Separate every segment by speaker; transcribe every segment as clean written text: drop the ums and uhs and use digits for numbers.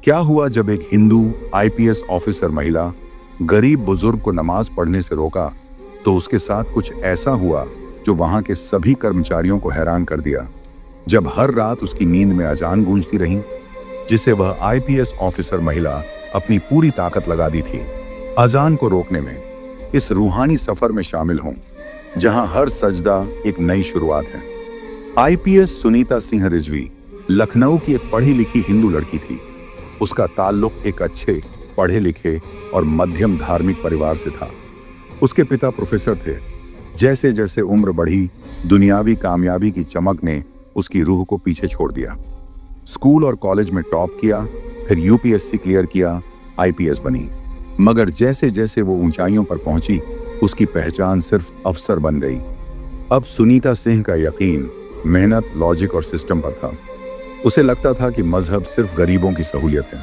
Speaker 1: क्या हुआ जब एक हिंदू आईपीएस ऑफिसर महिला गरीब बुजुर्ग को नमाज पढ़ने से रोका, तो उसके साथ कुछ ऐसा हुआ जो वहां के सभी कर्मचारियों को हैरान कर दिया। जब हर रात उसकी नींद में अजान गूंजती रही, जिसे वह आईपीएस ऑफिसर महिला अपनी पूरी ताकत लगा दी थी अजान को रोकने में, इस रूहानी सफर में शामिल हों जहां हर सजदा एक नई शुरुआत है। आईपीएस सुनीता सिंह रिजवी लखनऊ की एक पढ़ी लिखी हिंदू लड़की थी। उसका ताल्लुक एक अच्छे पढ़े लिखे और मध्यम धार्मिक परिवार से था। उसके पिता प्रोफेसर थे। जैसे जैसे उम्र बढ़ी, दुनियावी कामयाबी की चमक ने उसकी रूह को पीछे छोड़ दिया। स्कूल और कॉलेज में टॉप किया, फिर यूपीएससी क्लियर किया, आईपीएस बनी। मगर जैसे जैसे वो ऊंचाइयों पर पहुंची, उसकी पहचान सिर्फ अफसर बन गई। अब सुनीता सिंह का यकीन मेहनत, लॉजिक और सिस्टम पर था। उसे लगता था कि मजहब सिर्फ गरीबों की सहूलियत है।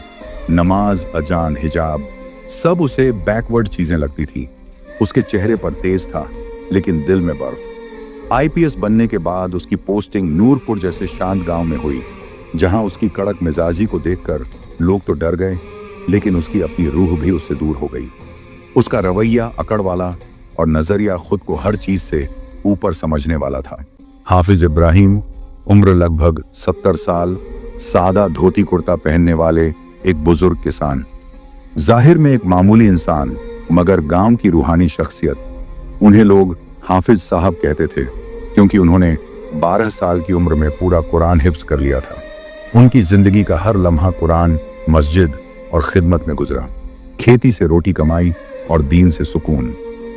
Speaker 1: नमाज, अजान, हिजाब सब उसे बैकवर्ड चीजें लगती थी। उसके चेहरे पर तेज था, लेकिन दिल में बर्फ। आईपीएस बनने के बाद उसकी पोस्टिंग नूरपुर जैसे शांत गांव में हुई, जहां उसकी कड़क मिजाजी को देखकर लोग तो डर गए, लेकिन उसकी अपनी रूह भी उससे दूर हो गई। उसका रवैया अकड़ वाला और नजरिया खुद को हर चीज से ऊपर समझने वाला था। हाफिज इब्राहिम, उम्र लगभग 70 साल, सादा धोती कुर्ता पहनने वाले एक बुजुर्ग किसान, जाहिर में एक मामूली इंसान, मगर गांव की रूहानी शख्सियत। उन्हें लोग हाफिज साहब कहते थे क्योंकि उन्होंने 12 साल की उम्र में पूरा कुरान हिफ्ज कर लिया था। उनकी जिंदगी का हर लम्हा कुरान, मस्जिद और खिदमत में गुजरा। खेती से रोटी कमाई और दीन से सुकून।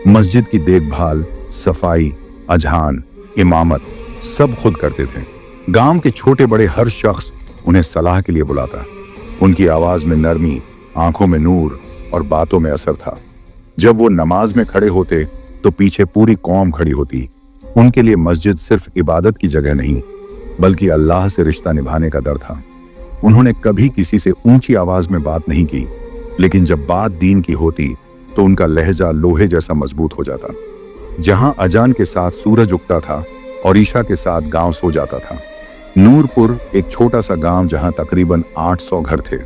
Speaker 1: मस्जिद की देखभाल, सफाई, अजहान, इमामत सब खुद करते थे। गांव के छोटे बड़े हर शख्स उन्हें सलाह के लिए बुलाता। उनकी आवाज में नरमी, आंखों में नूर और बातों में असर था। जब वो नमाज में खड़े होते तो पीछे पूरी कौम खड़ी होती। उनके लिए मस्जिद सिर्फ इबादत की जगह नहीं, बल्कि अल्लाह से रिश्ता निभाने का दर था। उन्होंने कभी किसी से ऊंची आवाज में बात नहीं की, लेकिन जब बात दीन की होती तो उनका लहजा लोहे जैसा मजबूत हो जाता। जहां अजान के साथ सूरज उगता था और ईशा के साथ गांव सो जाता था। नूरपुर एक छोटा सा गांव जहां तकरीबन 800 घर थे।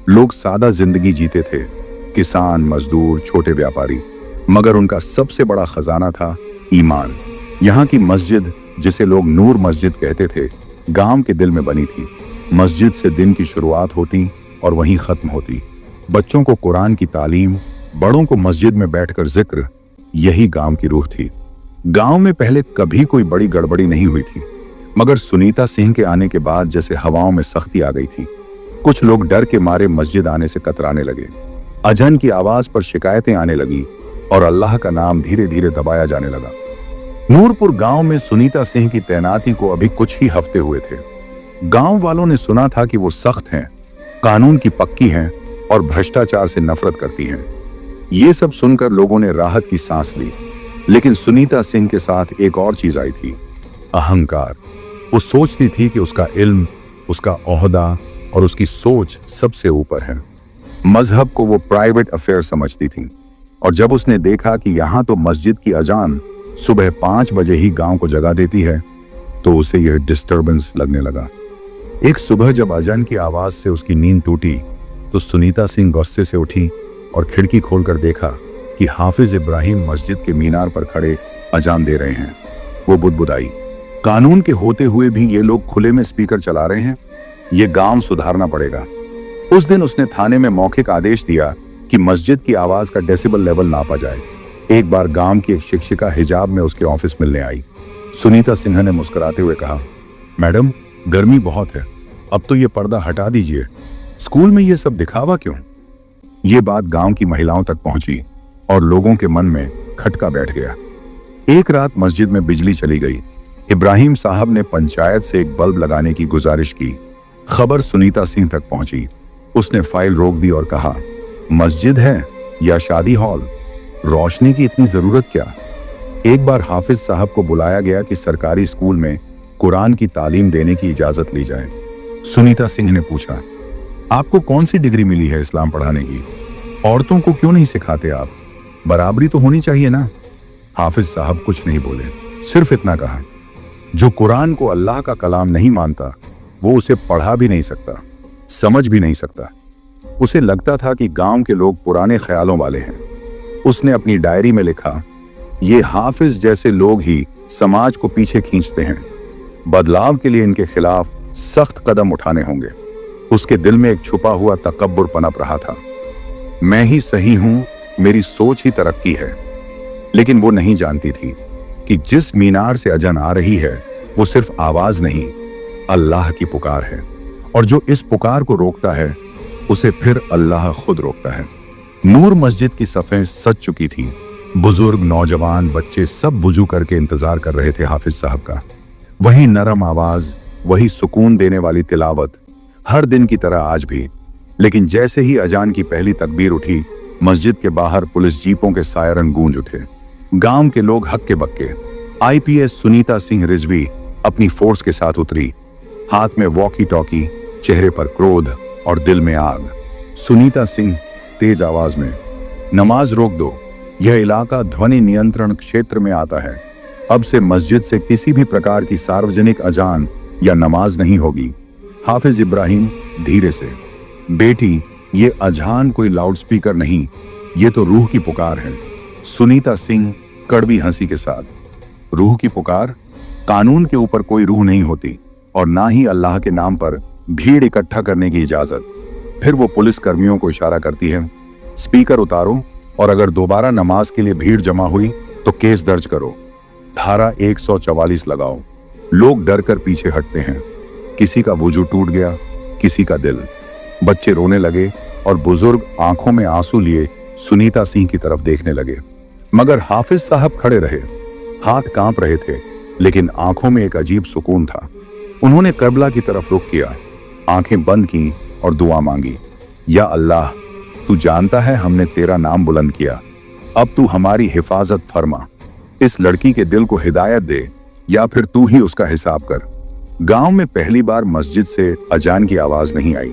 Speaker 1: लोग सादा जिंदगी जीते थे, किसान, मजदूर, छोटे व्यापारी, मगर उनका सबसे बड़ा खजाना था ईमान। यहाँ की मस्जिद, जिसे लोग नूर मस्जिद कहते थे, गांव के दिल में बनी थी। मस्जिद से दिन की शुरुआत होती और वहीं खत्म होती। बच्चों को कुरान की तालीम, बड़ों को मस्जिद में बैठकर जिक्र, यही गांव की रूह थी। गांव में पहले कभी कोई बड़ी गड़बड़ी नहीं हुई थी, मगर सुनीता सिंह के आने के बाद जैसे हवाओं में सख्ती आ गई थी। कुछ लोग डर के मारे मस्जिद आने से कतराने लगे। अजान की आवाज पर शिकायतें आने लगी और अल्लाह का नाम धीरे धीरे दबाया जाने लगा। नूरपुर गांव में सुनीता सिंह की तैनाती को अभी कुछ ही हफ्ते हुए थे। गांव वालों ने सुना था कि वो सख्त हैं, कानून की पक्की हैं और भ्रष्टाचार से नफरत करती हैं। ये सब सुनकर लोगों ने राहत की सांस ली। लेकिन सुनीता सिंह के साथ एक और चीज आई थी, अहंकार। वो सोचती थी कि उसका इल्म, उसका ओहदा और उसकी सोच सबसे ऊपर है। मजहब को वो प्राइवेट अफेयर समझती थी, और जब उसने देखा कि यहाँ तो मस्जिद की अजान सुबह 5 बजे ही गांव को जगा देती है, तो उसे यह डिस्टर्बेंस लगने लगा। एक सुबह जब अजान की आवाज से उसकी नींद टूटी, तो सुनीता सिंह गुस्से से उठी और खिड़की खोलकर देखा कि हाफिज इब्राहिम मस्जिद के मीनार पर खड़े अजान दे रहे हैं। वो बुदबुदाई, कानून के होते हुए भी ये लोग खुले में स्पीकर चला रहे हैं। ये गांव सुधारना पड़ेगा। उस दिन उसने थाने में मौखिक आदेश दिया कि मस्जिद की आवाज का डेसिबल लेवल नापा जाए। एक बार गांव की एक शिक्षिका हिजाब में उसके ऑफिस मिलने आई। सुनीता सिंह ने मुस्कुराते हुए कहा, मैडम, गर्मी बहुत है, अब तो ये पर्दा हटा दीजिए। स्कूल में ये सब दिखावा क्यों? ये बात गांव की महिलाओं तक पहुंची और लोगों के मन में खटका बैठ गया। एक रात मस्जिद में बिजली चली गई। इब्राहिम साहब ने पंचायत से एक बल्ब लगाने की गुजारिश की। खबर सुनीता सिंह तक पहुंची। उसने फाइल रोक दी और कहा, मस्जिद है या शादी हॉल, रोशनी की इतनी जरूरत क्या? एक बार हाफिज साहब को बुलाया गया कि सरकारी स्कूल में कुरान की तालीम देने की इजाजत ली जाए। सुनीता सिंह ने पूछा, आपको कौन सी डिग्री मिली है इस्लाम पढ़ाने की? औरतों को क्यों नहीं सिखाते आप? बराबरी तो होनी चाहिए ना। हाफिज साहब कुछ नहीं बोले, सिर्फ इतना कहा, जो कुरान को अल्लाह का कलाम नहीं मानता, वो उसे पढ़ा भी नहीं सकता, समझ भी नहीं सकता। उसे लगता था कि गांव के लोग पुराने ख्यालों वाले हैं। उसने अपनी डायरी में लिखा, ये हाफिज जैसे लोग ही समाज को पीछे खींचते हैं। बदलाव के लिए इनके खिलाफ सख्त कदम उठाने होंगे। उसके दिल में एक छुपा हुआ तकब्बुर पनप रहा था। मैं ही सही हूं, मेरी सोच ही तरक्की है। लेकिन वो नहीं जानती थी कि जिस मीनार से अजान आ रही है वो सिर्फ आवाज नहीं, अल्लाह की पुकार है। और जो इस पुकार को रोकता है उसे फिर अल्लाह खुद रोकता है। नूर मस्जिद की सफ़ें सज चुकी थी। बुजुर्ग, नौजवान, बच्चे सब वुजू करके इंतजार कर रहे थे हाफिज साहब का। वही नरम आवाज, वही सुकून देने वाली तिलावत, हर दिन की तरह आज भी। लेकिन जैसे ही अजान की पहली तकबीर उठी, मस्जिद के बाहर पुलिस जीपों के सायरन गूंज उठे। गांव के लोग हक्के बक्के। आईपीएस सुनीता सिंह रिजवी अपनी फोर्स के साथ उतरी, हाथ में वॉकी टॉकी, चेहरे पर क्रोध और दिल में आग। सुनीता सिंह तेज आवाज में, नमाज रोक दो, यह इलाका ध्वनि नियंत्रण क्षेत्र में आता है। अब से मस्जिद से किसी भी प्रकार की सार्वजनिक अजान या नमाज नहीं होगी। हाफिज इब्राहिम धीरे से, बेटी ये अजान कोई लाउडस्पीकर नहीं, ये तो रूह की पुकार है। सुनीता सिंह कड़वी हंसी के साथ, रूह की पुकार? कानून के ऊपर कोई रूह नहीं होती और ना ही अल्लाह के नाम पर भीड़ इकट्ठा करने की इजाजत। फिर वो पुलिस कर्मियों को इशारा करती है, स्पीकर उतारो और अगर दोबारा नमाज के लिए भीड़ जमा हुई तो केस दर्ज करो, धारा 144 लगाओ। लोग डर कर पीछे हटते हैं। किसी का वजू टूट गया, किसी का दिल। बच्चे रोने लगे और बुजुर्ग आंखों में आंसू लिए सुनीता सिंह की तरफ देखने लगे। मगर हाफिज साहब खड़े रहे। हाथ कांप रहे थे लेकिन आंखों में एक अजीब सुकून था। उन्होंने क़िबला की तरफ रुख किया, आंखें बंद की और दुआ मांगी, या अल्लाह, तू जानता है हमने तेरा नाम बुलंद किया, अब तू हमारी हिफाजत फरमा। इस लड़की के दिल को हिदायत दे या फिर तू ही उसका हिसाब कर। गांव में पहली बार मस्जिद से अजान की आवाज नहीं आई।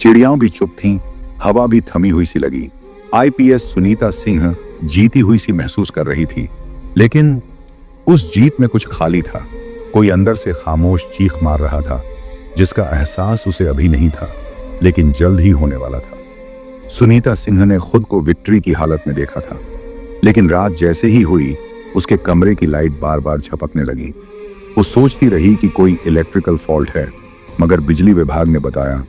Speaker 1: चिड़ियाओं भी चुप थीं, हवा भी थमी हुई सी लगी। आईपीएस सुनीता सिंह जीती हुई सी महसूस कर रही थी, लेकिन उस जीत में कुछ खाली था। कोई अंदर से खामोश चीख मार रहा था जिसका एहसास उसे अभी नहीं था, लेकिन जल्द ही होने वाला था। सुनीता सिंह ने खुद को विक्ट्री की हालत में देखा था, लेकिन रात जैसे ही हुई उसके कमरे की लाइट बार बार झपकने लगी। वो सोचती रही कि कोई इलेक्ट्रिकल फॉल्ट है, मगर बिजली विभाग ने बताया,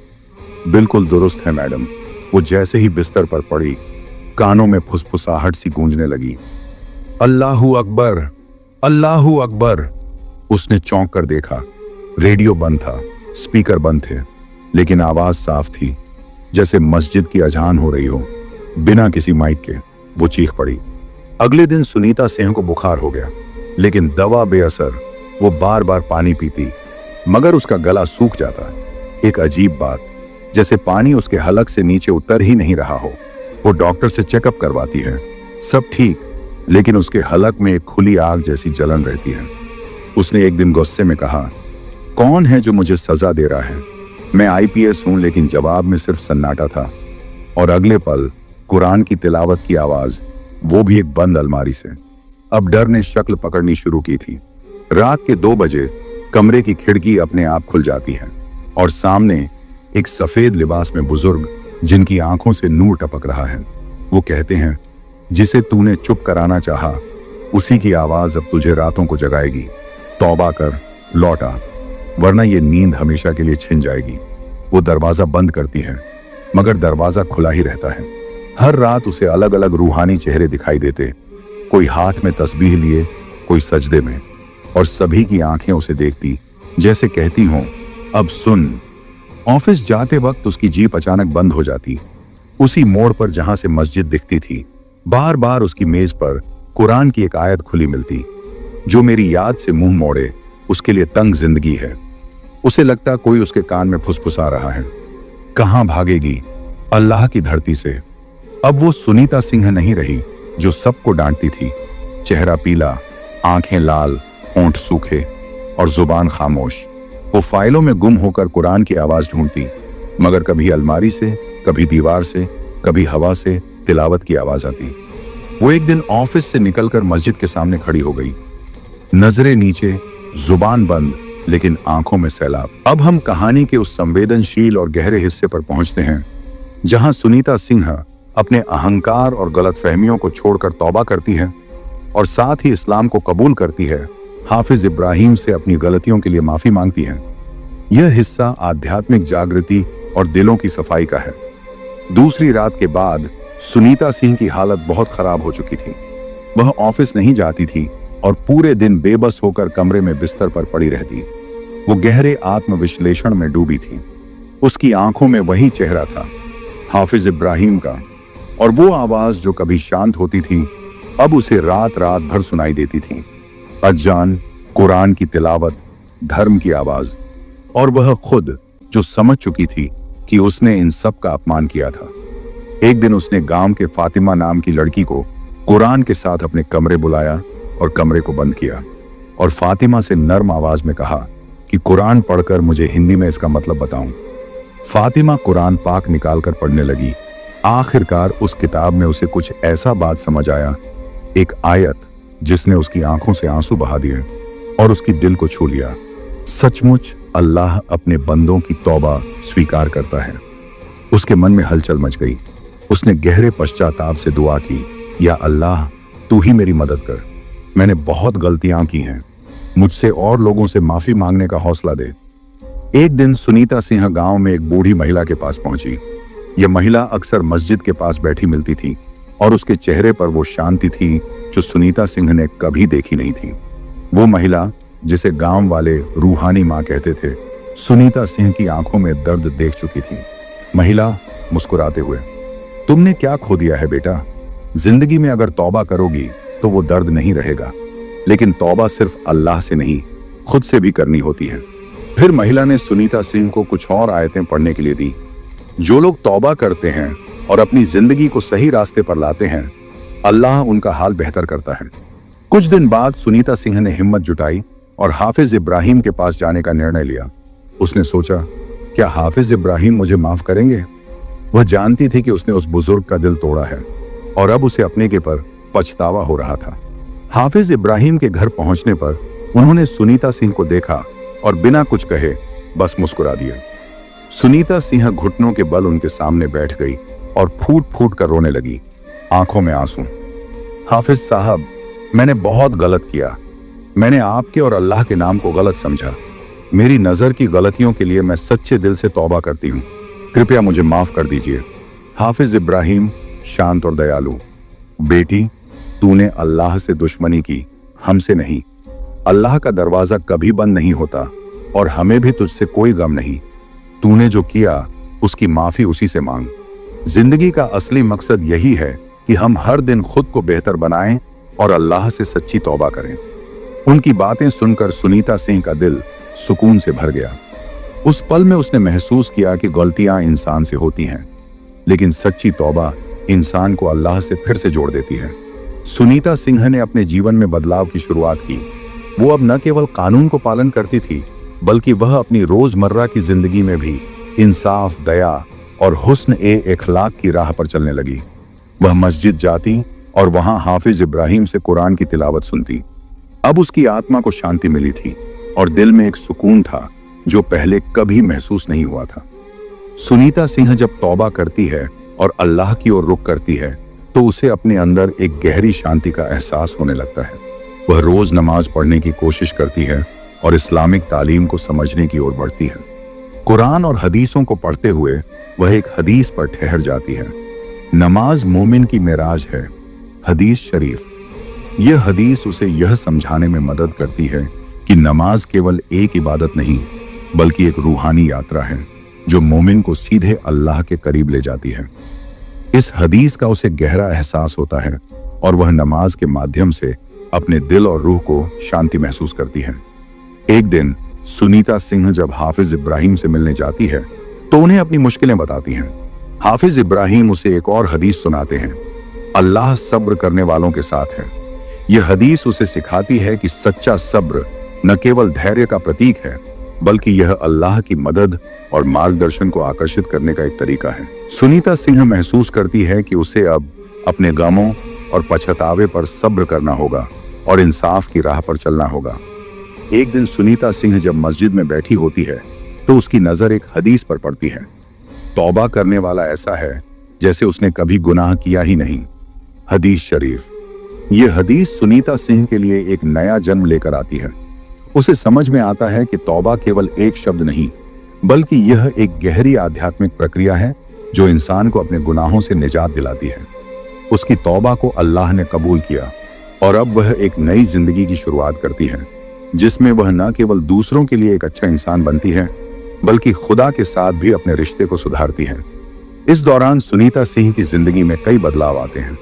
Speaker 1: बिल्कुल दुरुस्त है मैडम। वो जैसे ही बिस्तर पर पड़ी, कानों में फुसफुसाहट सी गूंजने लगी, अल्लाहू अकबर, अल्लाहू अकबर। उसने चौंक कर देखा, रेडियो बंद था, स्पीकर बंद थे, लेकिन आवाज साफ थी, जैसे मस्जिद की अजान हो रही हो, बिना किसी माइक के। वो चीख पड़ी। अगले दिन सुनीता सिंह को बुखार हो गया, लेकिन दवा बेअसर। वो बार बार पानी पीती, मगर उसका गला सूख जाता। एक अजीब बात, जैसे पानी उसके हलक से नीचे उतर ही नहीं रहा हो। वो डॉक्टर से चेकअप करवाती है, सब ठीक, लेकिन उसके हलक में एक खुली आग जैसी जलन रहती है। उसने एक दिन गुस्से में कहा, कौन है जो मुझे सजा दे रहा है? मैं आईपीएस हूं। लेकिन जवाब में सिर्फ सन्नाटा था। और अगले पल कुरान की तिलावत की आवाज, वो भी एक बंद अलमारी से। अब डर ने शक्ल पकड़नी शुरू की थी। रात के 2 बजे कमरे की खिड़की अपने आप खुल जाती है और सामने एक सफेद लिबास में बुजुर्ग, जिनकी आंखों से नूर टपक रहा है। वो कहते हैं, जिसे तूने चुप कराना चाहा, उसी की आवाज अब तुझे रातों को जगाएगी। तौबा कर, लौटा, वरना ये नींद हमेशा के लिए छिन जाएगी। वो दरवाजा बंद करती है, मगर दरवाजा खुला ही रहता है। हर रात उसे अलग अलग रूहानी चेहरे दिखाई देते, कोई हाथ में तस्बीह लिए, कोई सजदे में, और सभी की आंखें उसे देखती, जैसे कहती हों, अब सुन। ऑफिस जाते वक्त उसकी जीप अचानक बंद हो जाती, उसी मोड़ पर जहां से मस्जिद दिखती थी। बार बार उसकी मेज पर कुरान की एक आयत खुली मिलती, जो मेरी याद से मुंह मोड़े उसके लिए तंग जिंदगी है। उसे लगता कोई उसके कान में फुसफुसा रहा है, कहां भागेगी अल्लाह की धरती से। अब वो सुनीता सिंह नहीं रही जो सबको डांटती थी। चेहरा पीला, आंखें लाल, होंठ सूखे और जुबान खामोश। वो फाइलों में गुम होकर कुरान की आवाज ढूंढती, मगर कभी अलमारी से, कभी दीवार से, कभी हवा से तिलावत की आवाज आती। वो एक दिन ऑफिस से निकलकर मस्जिद के सामने खड़ी हो गई, नजरें नीचे, जुबान बंद, लेकिन आंखों में सैलाब। अब हम कहानी के उस संवेदनशील और गहरे हिस्से पर पहुंचते हैं जहां सुनीता सिंह अपने अहंकार और गलतफहमियों को छोड़कर तौबा करती है और साथ ही इस्लाम को कबूल करती है, हाफिज इब्राहिम से अपनी गलतियों के लिए माफी मांगती है। यह हिस्सा आध्यात्मिक जागृति और दिलों की सफाई का है। दूसरी रात के बाद सुनीता सिंह की हालत बहुत खराब हो चुकी थी। वह ऑफिस नहीं जाती थी और पूरे दिन बेबस होकर कमरे में बिस्तर पर पड़ी रहती। वो गहरे आत्मविश्लेषण में डूबी थी। उसकी आंखों में वही चेहरा था, हाफिज इब्राहिम का, और वो आवाज जो कभी शांत होती थी अब उसे रात रात भर सुनाई देती थी। अजान, कुरान की तिलावत, धर्म की आवाज, और वह खुद जो समझ चुकी थी कि उसने इन सब का अपमान किया था। एक दिन उसने गांव के फातिमा नाम की लड़की को कुरान के साथ अपने कमरे बुलाया और कमरे को बंद किया और फातिमा से नर्म आवाज में कहा कि कुरान पढ़कर मुझे हिंदी में इसका मतलब बताऊं। फातिमा कुरान पाक निकालकर पढ़ने लगी। आखिरकार उस किताब में उसे कुछ ऐसा बात समझ आया, एक आयत जिसने उसकी आंखों से आंसू बहा दिए और उसकी दिल को छू लिया। सचमुच अल्लाह अपने बंदों की तौबा स्वीकार करता है। उसके मन में हलचल मच गई। उसने गहरे पश्चाताप से दुआ की, या अल्लाह, तू ही मेरी मदद कर। मैंने बहुत गलतियां की हैं। मुझसे और लोगों से माफी मांगने का हौसला दे। एक दिन सुनीता सिंह गांव में एक बूढ़ी महिला के पास पहुंची। यह महिला अक्सर मस्जिद के पास बैठी मिलती थी और उसके चेहरे पर वो शांति थी जो सुनीता सिंह ने कभी देखी नहीं थी। वो महिला, जिसे गांव वाले रूहानी मां कहते थे, सुनीता सिंह की आंखों में दर्द देख चुकी थी। महिला मुस्कुराते हुए, तुमने क्या खो दिया है बेटा? जिंदगी में अगर तौबा करोगी तो वो दर्द नहीं रहेगा, लेकिन तौबा सिर्फ अल्लाह से नहीं, खुद से भी करनी होती है। फिर महिला ने सुनीता सिंह को कुछ और आयतें पढ़ने के लिए दी। जो लोग तौबा करते हैं और अपनी जिंदगी को सही रास्ते पर लाते हैं, अल्लाह उनका हाल बेहतर करता है। कुछ दिन बाद सुनीता सिंह ने हिम्मत जुटाई और हाफिज इब्राहिम के पास जाने का निर्णय लिया। उसने सोचा, क्या हाफिज इब्राहिम मुझे माफ करेंगे? वह जानती थी कि उसने उस बुजुर्ग का दिल तोड़ा है और अब उसे अपने के पर पछतावा हो रहा था। हाफिज इब्राहिम के घर पहुंचने पर उन्होंने सुनीता सिंह को देखा और बिना कुछ कहे बस मुस्कुरा दिया। सुनीता सिंह घुटनों के बल उनके सामने बैठ गई और फूट फूट कर रोने लगी, आंखों में आंसू। हाफिज साहब, मैंने बहुत गलत किया। मैंने आपके और अल्लाह के नाम को गलत समझा। मेरी नजर की गलतियों के लिए मैं सच्चे दिल से तौबा करती हूँ। कृपया मुझे माफ कर दीजिए। हाफिज इब्राहिम शांत और दयालु, बेटी, तूने अल्लाह से दुश्मनी की, हमसे नहीं। अल्लाह का दरवाजा कभी बंद नहीं होता और हमें भी तुझसे कोई गम नहीं। तूने जो किया उसकी माफी उसी से मांग। जिंदगी का असली मकसद यही है कि हम हर दिन खुद को बेहतर बनाएं और अल्लाह से सच्ची तौबा करें। उनकी बातें सुनकर सुनीता सिंह का दिल सुकून से भर गया। उस पल में उसने महसूस किया कि गलतियां इंसान से होती हैं, लेकिन सच्ची तौबा इंसान को अल्लाह से फिर से जोड़ देती है। सुनीता सिंह ने अपने जीवन में बदलाव की शुरुआत की। वो अब न केवल कानून को पालन करती थी, बल्कि वह अपनी रोजमर्रा की जिंदगी में भी इंसाफ, दया और हुस्न ए इखलाक की राह पर चलने लगी। वह मस्जिद जाती और वहां हाफिज इब्राहिम से कुरान की तिलावत सुनती। अब उसकी आत्मा को शांति मिली थी और दिल में एक सुकून था जो पहले कभी महसूस नहीं हुआ था। सुनीता सिंह जब तौबा करती है और अल्लाह की ओर रुख करती है तो उसे अपने अंदर एक गहरी शांति का एहसास होने लगता है। वह रोज नमाज पढ़ने की कोशिश करती है और इस्लामिक तालीम को समझने की ओर बढ़ती है। कुरान और हदीसों को पढ़ते हुए वह एक हदीस पर ठहर जाती है। नमाज मोमिन की मेराज है, हदीस शरीफ। यह हदीस उसे यह समझाने में मदद करती है कि नमाज केवल एक इबादत नहीं, बल्कि एक रूहानी यात्रा है जो मोमिन को सीधे अल्लाह के करीब ले जाती है। इस हदीस का उसे गहरा एहसास होता है और वह नमाज के माध्यम से अपने दिल और रूह को शांति महसूस करती है। एक दिन सुनीता सिंह जब हाफिज इब्राहिम से मिलने जाती है तो उन्हें अपनी मुश्किलें बताती हैं। हाफिज इब्राहिम उसे एक और हदीस सुनाते हैं, अल्लाह सब्र करने वालों के साथ है। यह हदीस उसे सिखाती है कि सच्चा सब्र न केवल धैर्य का प्रतीक है, बल्कि यह अल्लाह की मदद और मार्गदर्शन को आकर्षित करने का एक तरीका है। सुनीता सिंह महसूस करती है कि उसे अब अपने गमों और पछतावे पर सब्र करना होगा और इंसाफ की राह पर चलना होगा। एक दिन सुनीता सिंह जब मस्जिद में बैठी होती है तो उसकी नजर एक हदीस पर पड़ती है। तौबा करने वाला ऐसा है जैसे उसने कभी गुनाह किया ही नहीं। हदीस शरीफ। ये हदीस सुनीता सिंह के लिए एक नया जन्म लेकर आती है। उसे समझ में आता है कि तौबा केवल एक शब्द नहीं, बल्कि यह एक गहरी आध्यात्मिक प्रक्रिया है जो इंसान को अपने गुनाहों से निजात दिलाती है। उसकी तौबा को अल्लाह ने कबूल किया और अब वह एक नई जिंदगी की शुरुआत करती है, जिसमें वह न केवल दूसरों के लिए एक अच्छा इंसान बनती है, बल्कि खुदा के साथ भी अपने रिश्ते को सुधारती है। इस दौरान सुनीता सिंह की जिंदगी में कई बदलाव आते हैं।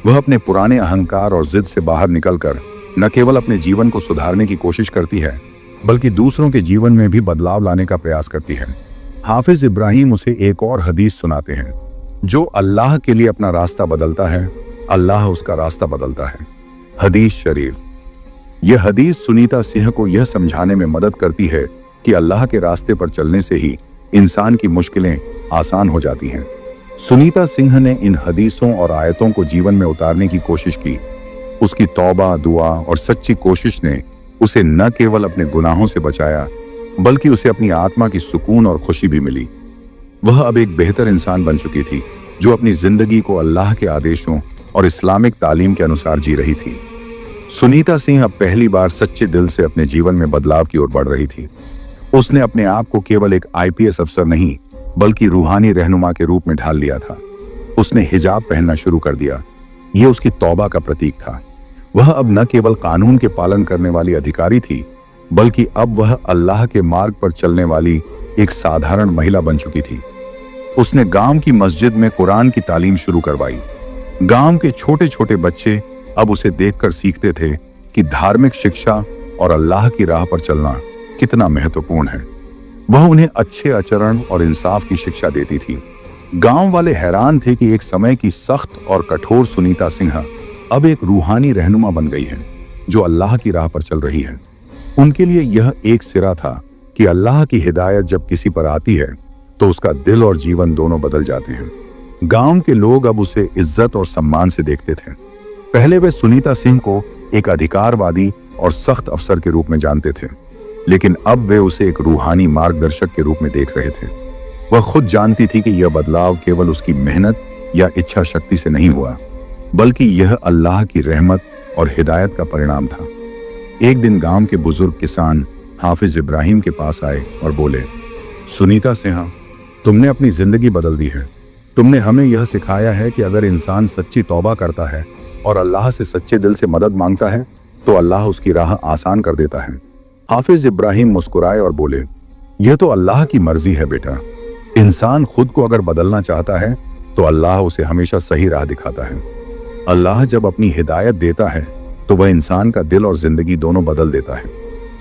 Speaker 1: वह अपने पुराने अहंकार और जिद से बाहर निकलकर न केवल अपने जीवन को सुधारने की कोशिश करती है, बल्कि दूसरों के जीवन में भी बदलाव लाने का प्रयास करती है। हाफिज इब्राहिम उसे एक और हदीस सुनाते हैं, जो अल्लाह के लिए अपना रास्ता बदलता है, अल्लाह उसका रास्ता बदलता है। हदीस शरीफ। यह हदीस सुनीता सिंह को यह समझाने में मदद करती है कि अल्लाह के रास्ते पर चलने से ही इंसान की मुश्किलें आसान हो जाती हैं। सुनीता सिंह ने इन हदीसों और आयतों को जीवन में उतारने की कोशिश की। उसकी तौबा, दुआ और सच्ची कोशिश ने उसे न केवल अपने गुनाहों से बचाया, बल्कि उसे अपनी आत्मा की सुकून और खुशी भी मिली। वह अब एक बेहतर इंसान बन चुकी थी, जो अपनी जिंदगी को अल्लाह के आदेशों और इस्लामिक तालीम के अनुसार जी रही थी। सुनीता सिंह अब पहली बार सच्चे दिल से अपने जीवन में बदलाव की ओर बढ़ रही थी। उसने अपने आप को केवल एक आईपीएस अफसर नहीं, बल्कि रूहानी रहनुमा के रूप में ढाल लिया था। उसने हिजाब पहनना शुरू कर दिया। यह उसकी तौबा का प्रतीक था। वह अब न केवल कानून के पालन करने वाली अधिकारी थी, बल्कि अब वह अल्लाह के मार्ग पर चलने वाली एक साधारण महिला बन चुकी थी। उसने गांव की मस्जिद में कुरान की तालीम शुरू करवाई। गांव के छोटे छोटे बच्चे अब उसे देखकर सीखते थे कि धार्मिक शिक्षा और अल्लाह की राह पर चलना कितना महत्वपूर्ण है। वह उन्हें अच्छे आचरण और इंसाफ की शिक्षा देती थी। गांव वाले हैरान थे कि एक समय की सख्त और कठोर सुनीता सिंह अब एक रूहानी रहनुमा बन गई है, जो अल्लाह की राह पर चल रही है। उनके लिए यह एक सिरा था कि अल्लाह की हिदायत जब किसी पर आती है तो उसका दिल और जीवन दोनों बदल जाते हैं। गांव के लोग अब उसे इज्जत और सम्मान से देखते थे। पहले वे सुनीता सिंह को एक अधिकारवादी और सख्त अफसर के रूप में जानते थे, लेकिन अब वे उसे एक रूहानी मार्गदर्शक के रूप में देख रहे थे। वह खुद जानती थी कि यह बदलाव केवल उसकी मेहनत या इच्छा शक्ति से नहीं हुआ, बल्कि यह अल्लाह की रहमत और हिदायत का परिणाम था। एक दिन गांव के बुजुर्ग किसान हाफिज इब्राहिम के पास आए और बोले, सुनीता सिंह, तुमने अपनी जिंदगी बदल दी है। तुमने हमें यह सिखाया है कि अगर इंसान सच्ची तौबा करता है और अल्लाह से सच्चे दिल से मदद मांगता है तो अल्लाह उसकी राह आसान कर देता है। हाफिज इब्राहिम मुस्कुराए और बोले, यह तो अल्लाह की मर्जी है बेटा। इंसान खुद को अगर बदलना चाहता है तो अल्लाह उसे हमेशा सही राह दिखाता है। अल्लाह जब अपनी हिदायत देता है तो वह इंसान का दिल और जिंदगी दोनों बदल देता है।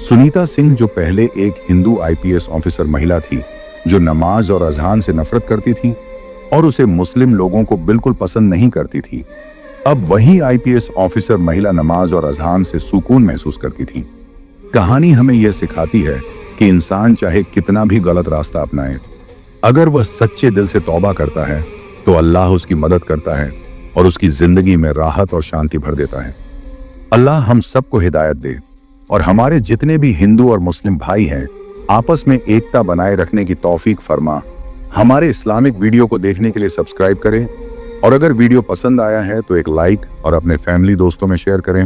Speaker 1: सुनीता सिंह, जो पहले एक हिंदू आईपीएस ऑफिसर महिला थी, जो नमाज और अज़ान से नफरत करती थी और उसे मुस्लिम लोगों को बिल्कुल पसंद नहीं करती थी, अब वही आईपीएस ऑफिसर महिला नमाज और अज़ान से सुकून महसूस करती थी। कहानी हमें यह सिखाती है कि इंसान चाहे कितना भी गलत रास्ता अपनाए, अगर वह सच्चे दिल से तौबा करता है तो अल्लाह उसकी मदद करता है और उसकी जिंदगी में राहत और शांति भर देता है। अल्लाह हम सबको हिदायत दे और हमारे जितने भी हिंदू और मुस्लिम भाई हैं, आपस में एकता बनाए रखने की तौफीक फरमा। हमारे इस्लामिक वीडियो को देखने के लिए सब्सक्राइब करें और अगर वीडियो पसंद आया है तो एक लाइक और अपने फैमिली दोस्तों में शेयर करें।